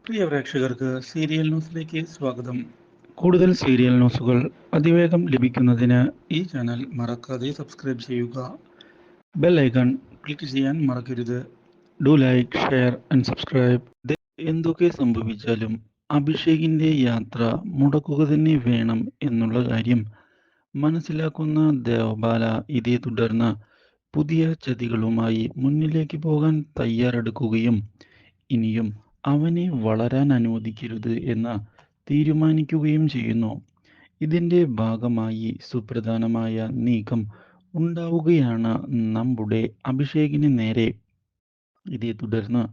പ്രിയ പ്രേക്ഷകർക്ക് സീരിയൽ ന്യൂസിലേക്ക് സ്വാഗതം. കൂടുതൽ സീരിയൽ ന്യൂസുകൾ അതിവേഗം ലഭിക്കുന്നതിന് ഈ ചാനൽ മറക്കാതെ സബ്സ്ക്രൈബ് ചെയ്യുക. ബെൽ ഐക്കൺ ക്ലിക്ക് ചെയ്യാൻ മറക്കരുത്. Do like, share and subscribe. എന്തൊക്കെ സംഭവിച്ചാലും അഭിഷേകിന്റെ യാത്ര മുടക്കുക തന്നെ വേണം എന്നുള്ള കാര്യം മനസ്സിലാക്കുന്ന ദേവബാല ഇതേ തുടർന്ന് പുതിയ ചതികളുമായി മുന്നിലേക്ക് പോകാൻ തയ്യാറെടുക്കുകയും ഇനിയും അവനെ വളരാൻ അനുവദിക്കരുത് എന്ന് തീരുമാനിക്കുകയും ചെയ്യുന്നു. ഇതിന്റെ ഭാഗമായി സുപ്രധാനമായ നീക്കം ഉണ്ടാവുകയാണ് നമ്മുടെ അഭിഷേകിന് നേരെ. ഇതേ തുടർന്ന്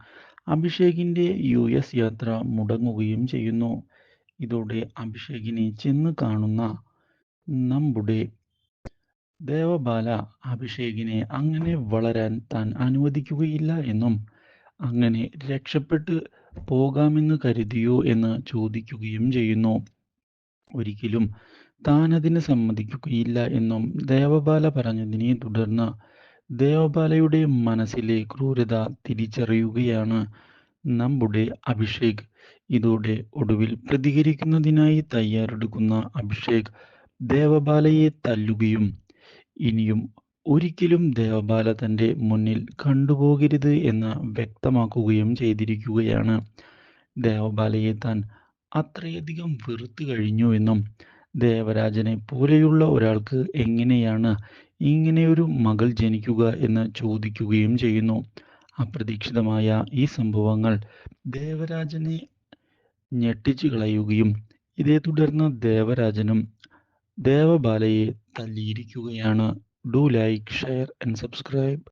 അഭിഷേകിന്റെ US യാത്ര മുടങ്ങുകയും ചെയ്യുന്നു. ഇതോടെ അഭിഷേകിനെ ചെന്ന് കാണുന്ന നമ്മുടെ ദേവബാല അഭിഷേകിനെ അങ്ങനെ വളരാൻ താൻ അനുവദിക്കുകയില്ല എന്നും അങ്ങനെ രക്ഷപ്പെട്ട് പോകാമെന്ന് കരുതിയോ എന്ന് ചോദിക്കുകയും ചെയ്യുന്നു. ഒരിക്കലും താനതിന് സമ്മതിക്കുകയില്ല എന്നും ദേവബാല പറഞ്ഞതിനെ തുടർന്ന് ദേവബാലയുടെ മനസ്സിലെ ക്രൂരത തിരിച്ചറിയുകയാണ് നമ്മുടെ അഭിഷേക്. ഇതോടെ ഒടുവിൽ പ്രതികരിക്കുന്നതിനായി തയ്യാറെടുക്കുന്ന അഭിഷേക് ദേവബാലയെ തല്ലുകയും ഇനിയും ഒരിക്കലും ദേവബാല തൻ്റെ മുന്നിൽ കണ്ടുപോകരുത് എന്ന് വ്യക്തമാക്കുകയും ചെയ്തിരിക്കുകയാണ്. ദേവബാലയെ താൻ അത്രയധികം വെറുത്തു കഴിഞ്ഞുവെന്നും ദേവരാജനെ പോലെയുള്ള ഒരാൾക്ക് എങ്ങനെയാണ് ഇങ്ങനെയൊരു മകൾ ജനിക്കുക എന്ന് ചോദിക്കുകയും ചെയ്യുന്നു. അപ്രതീക്ഷിതമായ ഈ സംഭവങ്ങൾ ദേവരാജനെ ഞെട്ടിച്ചു കളയുകയും ഇതേ തുടർന്ന് ദേവരാജനും ദേവബാലയെ തല്ലിയിരിക്കുകയാണ്. Do like, share and subscribe.